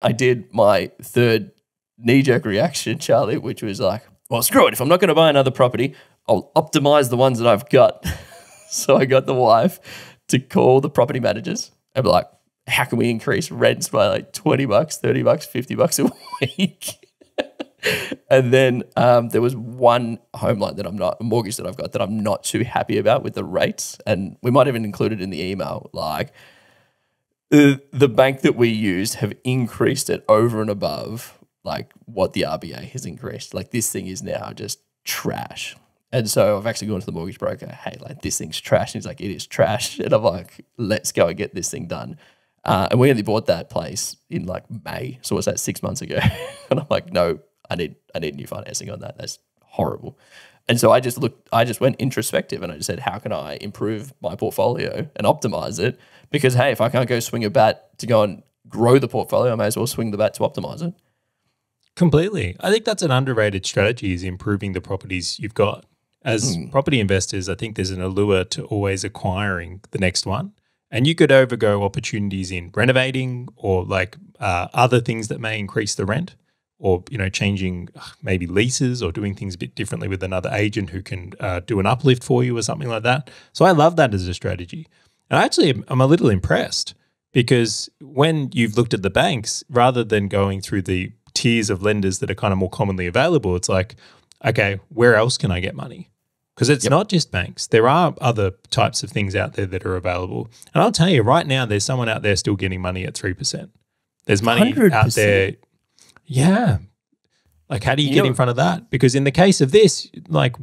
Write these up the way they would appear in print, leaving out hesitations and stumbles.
I did my third knee-jerk reaction, Charlie, which was like, well, screw it. If I'm not going to buy another property, I'll optimize the ones that I've got. So I got the wife to call the property managers and be like, how can we increase rents by like $20, $30, $50 a week? And then there was one home loan that a mortgage that I've got that I'm not too happy about with the rates. And we might even include it in the email. Like the bank that we used have increased it over and above like what the RBA has increased. Like this thing is now just trash. And so I've actually gone to the mortgage broker, hey, like this thing's trash. And he's like, it is trash. And I'm like, let's go and get this thing done. And we only bought that place in like May. So what's that, 6 months ago? And I'm like, no, I need new financing on that. That's horrible. And so I just went introspective and I just said, how can I improve my portfolio and optimize it? Because, hey, if I can't go swing a bat to go and grow the portfolio, I may as well swing the bat to optimize it. Completely. I think that's an underrated strategy, is improving the properties you've got. As property investors, I think there's an allure to always acquiring the next one. And you could overgo opportunities in renovating or like other things that may increase the rent, or, you know, changing maybe leases or doing things a bit differently with another agent who can do an uplift for you or something like that. So I love that as a strategy. And actually, I'm a little impressed, because when you've looked at the banks, rather than going through the tiers of lenders that are kind of more commonly available, it's like, okay, where else can I get money? Because it's not just banks. There are other types of things out there that are available. And I'll tell you, right now, there's someone out there still getting money at 3%. There's money 100%. Out there. Yeah. Like, how do you get in front of that? Because in the case of this, like,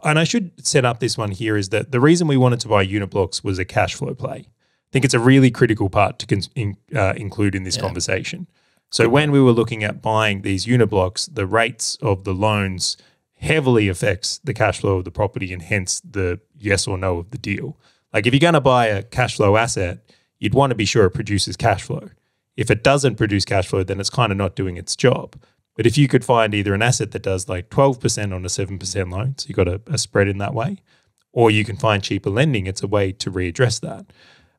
and I should set up this one here, is that the reason we wanted to buy unit blocks was a cash flow play. I think it's a really critical part to include in this conversation. So when we were looking at buying these unit blocks, the rates of the loans heavily affects the cash flow of the property, and hence the yes or no of the deal. Like, if you're going to buy a cash flow asset, you'd want to be sure it produces cash flow. If it doesn't produce cash flow, then it's kind of not doing its job. But if you could find either an asset that does like 12% on a 7% loan, so you've got a spread in that way, or you can find cheaper lending, it's a way to readdress that.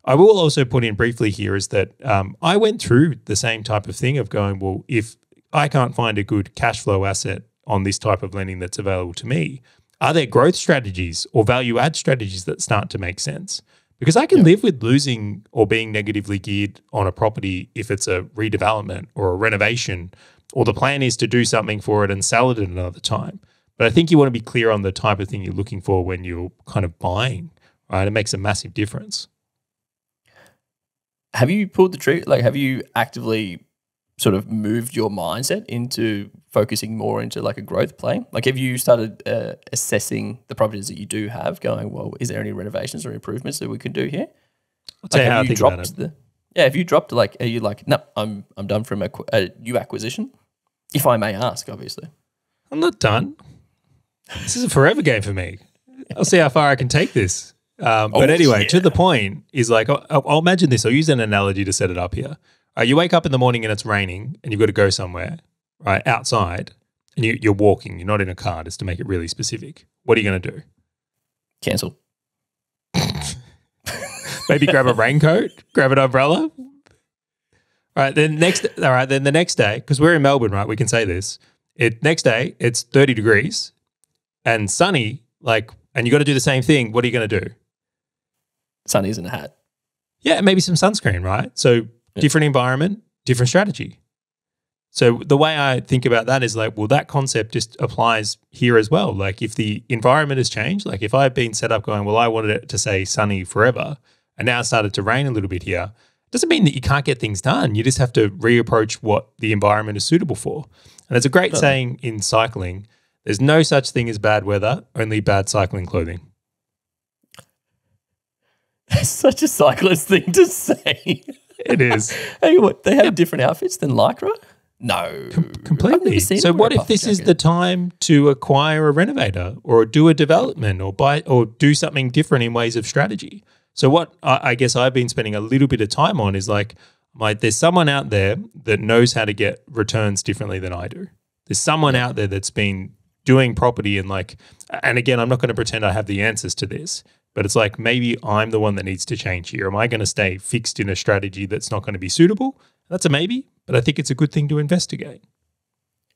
I will also put in briefly here is that I went through the same type of thing of going, well, if I can't find a good cash flow asset on this type of lending that's available to me, are there growth strategies or value add strategies that start to make sense? Because I can live with losing or being negatively geared on a property if it's a redevelopment or a renovation, or the plan is to do something for it and sell it at another time. But I think you want to be clear on the type of thing you're looking for when you're kind of buying, right? It makes a massive difference. Have you pulled the trigger? Like, have you actively sort of moved your mindset into focusing more into like a growth play? Like, have you started assessing the properties that you do have, going, well, is there any renovations or improvements that we could do here? I'll tell you how I think about it. Have you dropped, like, are you like, no, I'm done from a new acquisition? If I may ask, obviously. I'm not done. This is a forever game for me. I'll see how far I can take this. But anyway, to the point is like, I'll imagine this. I'll use an analogy to set it up here. You wake up in the morning and it's raining and you've got to go somewhere, right, outside, and you're walking. You're not in a car, just to make it really specific. What are you going to do? Cancel. Maybe grab a raincoat, grab an umbrella. All right, then the next day, because we're in Melbourne, right? We can say this. Next day, it's 30 degrees and sunny, like, and you got to do the same thing. What are you going to do? Sunnies in a hat. Yeah, maybe some sunscreen, right? So different environment, different strategy. So the way I think about that is like, well, that concept just applies here as well. Like, if the environment has changed, like if I've been set up going, well, I wanted it to say sunny forever, and now it started to rain a little bit here, doesn't mean that you can't get things done. You just have to reapproach what the environment is suitable for. And it's a great saying in cycling, there's no such thing as bad weather, only bad cycling clothing. That's such a cyclist thing to say. It is. Hey, what, they have different outfits than Lycra? No. Completely. So what if this is the time to acquire a renovator or do a development or buy or do something different in ways of strategy? So what I guess I've been spending a little bit of time on is like, there's someone out there that knows how to get returns differently than I do. There's someone out there that's been doing property and again, I'm not going to pretend I have the answers to this, but it's like, maybe I'm the one that needs to change here. Am I going to stay fixed in a strategy that's not going to be suitable? That's a maybe, but I think it's a good thing to investigate.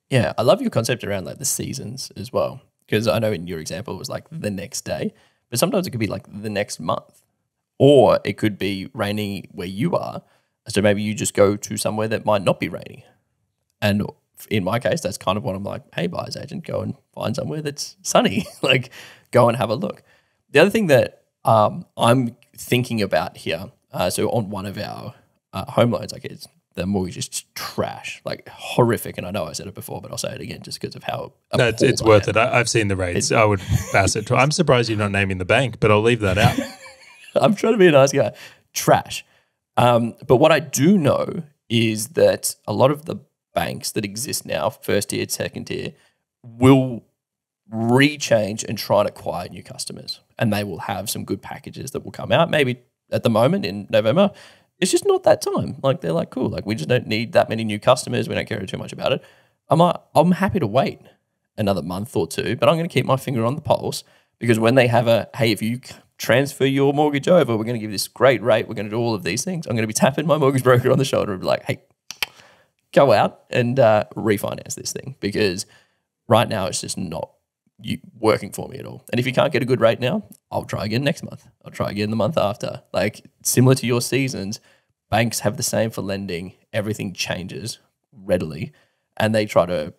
Yeah, I love your concept around like the seasons as well, because I know in your example it was like the next day, but sometimes it could be like the next month, or it could be raining where you are. So maybe you just go to somewhere that might not be rainy. And in my case, that's kind of what I'm like, hey, buyer's agent, go and find somewhere that's sunny. Like, go and have a look. The other thing that I'm thinking about here, so on one of our home loans, like the mortgage is just trash, like horrific. And I know I said it before, but I'll say it again just because of how no, it's worth it. I've seen the rates. I would pass it. I'm surprised you're not naming the bank, but I'll leave that out. I'm trying to be a nice guy. Trash. But what I do know is that a lot of the banks that exist now, first tier, second tier, will rechange and try and acquire new customers. And they will have some good packages that will come out. Maybe at the moment in November, it's just not that time. Like, they're like, cool, like we just don't need that many new customers. We don't care too much about it. I'm happy to wait another month or two, but I'm going to keep my finger on the pulse, because when they have hey, if you transfer your mortgage over, we're going to give you this great rate, we're going to do all of these things, I'm going to be tapping my mortgage broker on the shoulder and be like, hey, go out and refinance this thing, because right now it's just not working for me at all. And if you can't get a good rate now, I'll try again next month. I'll try again the month after. Like, similar to your seasons, banks have the same for lending. Everything changes readily, and they try to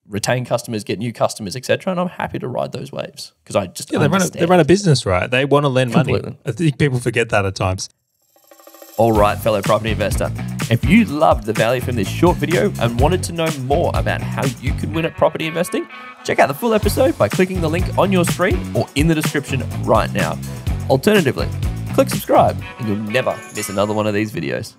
retain customers, get new customers, etc. And I'm happy to ride those waves, because I just understand. They run a business, right? They want to lend money. I think people forget that at times. All right, fellow property investor, if you loved the value from this short video and wanted to know more about how you can win at property investing, check out the full episode by clicking the link on your screen or in the description right now. Alternatively, click subscribe and you'll never miss another one of these videos.